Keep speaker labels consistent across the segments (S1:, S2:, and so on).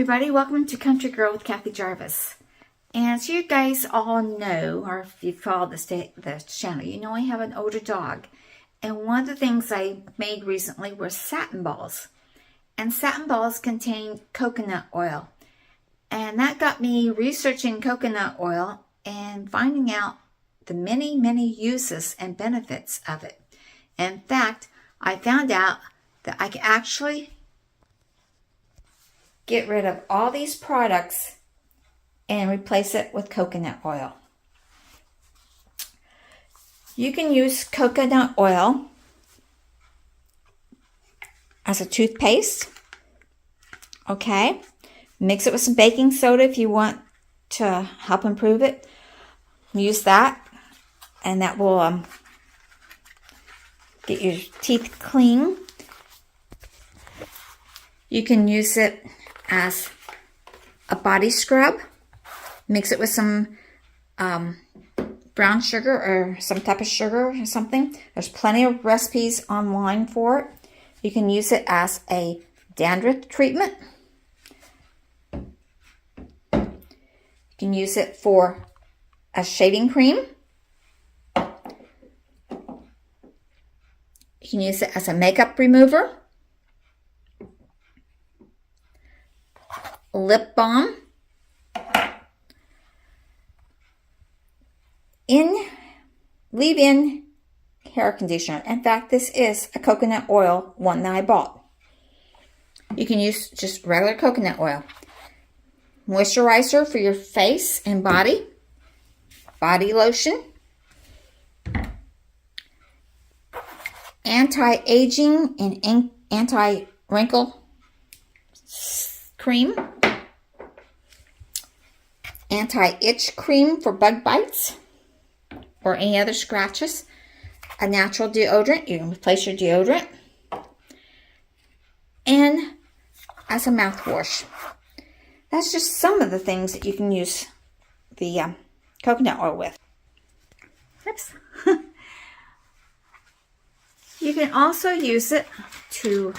S1: everybody, welcome to Country Girl with Kathy Jarvis. And as you guys all know, or if you've followed the channel, you know I have an older dog. And one of the things I made recently was satin balls. And satin balls contain coconut oil. And that got me researching coconut oil and finding out the many, many uses and benefits of it. In fact, I found out that I can actually get rid of all these products and replace it with coconut oil. You can use coconut oil as a toothpaste. Okay. Mix it with some baking soda if you want to help improve it. Use that, and that will get your teeth clean. You can use it as a body scrub. Mix it with some brown sugar or some type of sugar or something. There's plenty of recipes online for it. You can use it as a dandruff treatment. You can use it for a shaving cream. You can use it as a makeup remover. Lip balm. Leave-in hair conditioner. In fact, this is a coconut oil one that I bought. You can use just regular coconut oil. Moisturizer for your face and body. Body lotion. Anti-aging and anti-wrinkle cream. Anti-itch cream for bug bites or any other scratches. A natural deodorant. You can replace your deodorant. And as a mouthwash. That's just some of the things that you can use the coconut oil with. Oops. You can also use it to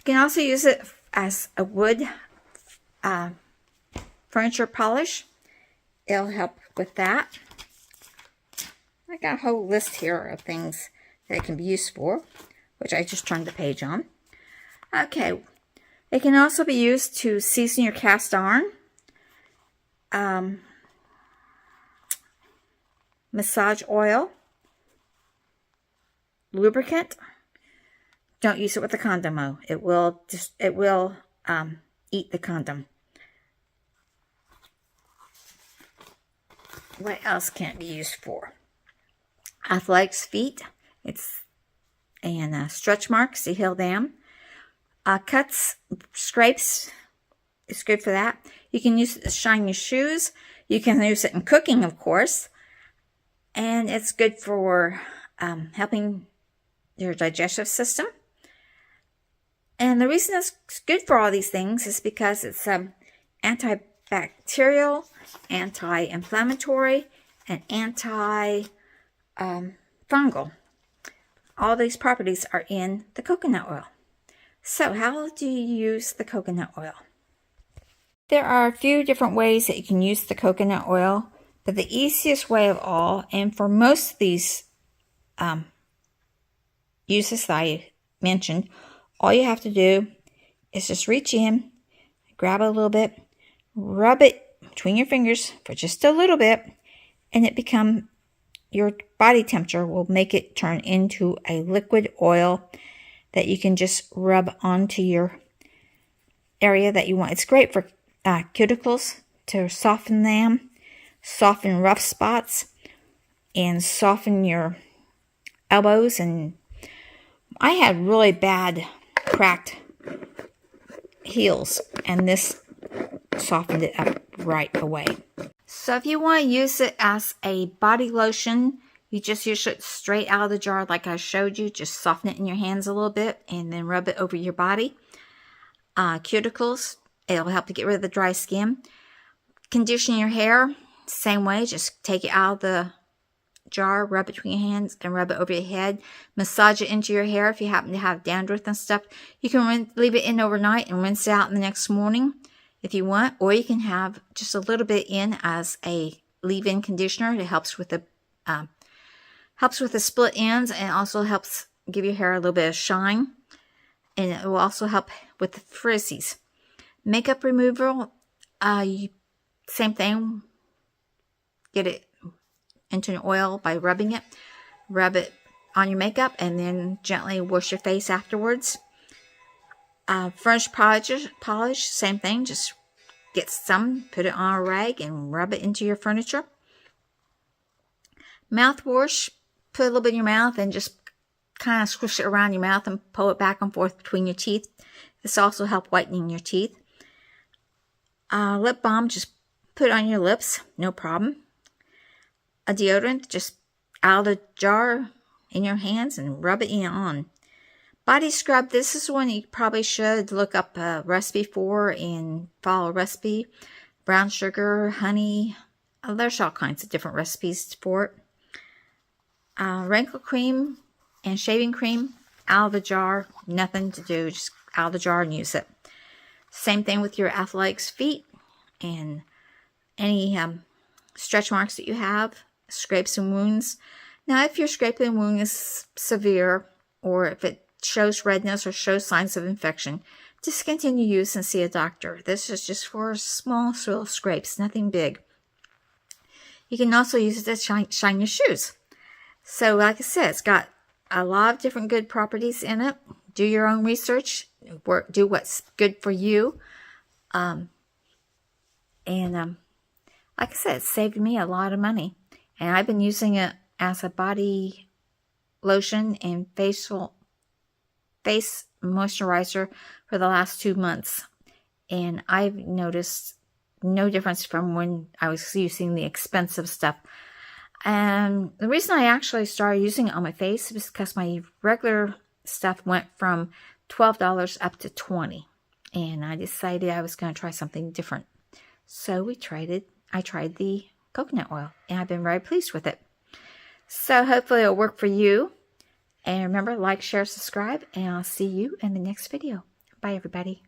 S1: You can also use it as a wood furniture polish. It'll help with that. I got a whole list here of things that it can be used for, which I just turned the page on. Okay, it can also be used to season your cast iron, massage oil, lubricant. Don't use it with the condom though. It will eat the condom. What else can it be used for? Athletics feet. And stretch marks to heal them. Cuts, scrapes. It's good for that. You can use it to shine your shoes. You can use it in cooking, of course. And it's good for helping your digestive system. And the reason it's good for all these things is because it's antibacterial, anti-inflammatory, and anti-fungal. All these properties are in the coconut oil. So how do you use the coconut oil? There are a few different ways that you can use the coconut oil, but the easiest way of all, and for most of these uses that I mentioned, all you have to do is just reach in, grab it a little bit, rub it between your fingers for just a little bit, and your body temperature will make it turn into a liquid oil that you can just rub onto your area that you want. It's great for cuticles, to soften them, soften rough spots, and soften your elbows. And I had really bad cracked heels, and this softened it up right away. So if you want to use it as a body lotion, you just use it straight out of the jar like I showed you. Just soften it in your hands a little bit and then rub it over your body. Cuticles, it'll help to get rid of the dry skin. Condition your hair, same way. Just take it out of the jar, rub it between your hands, and rub it over your head. Massage it into your hair if you happen to have dandruff and stuff. You can leave it in overnight and rinse it out in the next morning if you want, or you can have just a little bit in as a leave-in conditioner. It helps with the split ends, and also helps give your hair a little bit of shine, and it will also help with the frizzies. Makeup removal, same thing. Get it into an oil by rubbing it. Rub it on your makeup and then gently wash your face afterwards. Furnish polish, same thing. Just get some, put it on a rag and rub it into your furniture. Mouthwash, put a little bit in your mouth and just kind of squish it around your mouth and pull it back and forth between your teeth. This also helps whitening your teeth. Lip balm, just put it on your lips, no problem. A deodorant, just out of the jar in your hands and rub it on. Body scrub, this is one you probably should look up a recipe for and follow a recipe. Brown sugar, honey, there's all kinds of different recipes for it. Wrinkle cream and shaving cream, out of the jar, nothing to do, just out of the jar and use it. Same thing with your athletics feet and any stretch marks that you have, scrapes and wounds. Now, if your scraping wound is severe, or if it shows redness or shows signs of infection, discontinue use and see a doctor. This is just for small little scrapes, nothing big. You can also use it to shine your shoes. So, like I said, it's got a lot of different good properties in it. Do your own research. Do what's good for you. Like I said, it saved me a lot of money. And I've been using it as a body lotion and face moisturizer for the last 2 months. And I've noticed no difference from when I was using the expensive stuff. And the reason I actually started using it on my face is because my regular stuff went from $12 up to $20. And I decided I was going to try something different. So I tried the coconut oil, and I've been very pleased with it. So hopefully it'll work for you. And remember, like, share, subscribe, and I'll see you in the next video. Bye, everybody.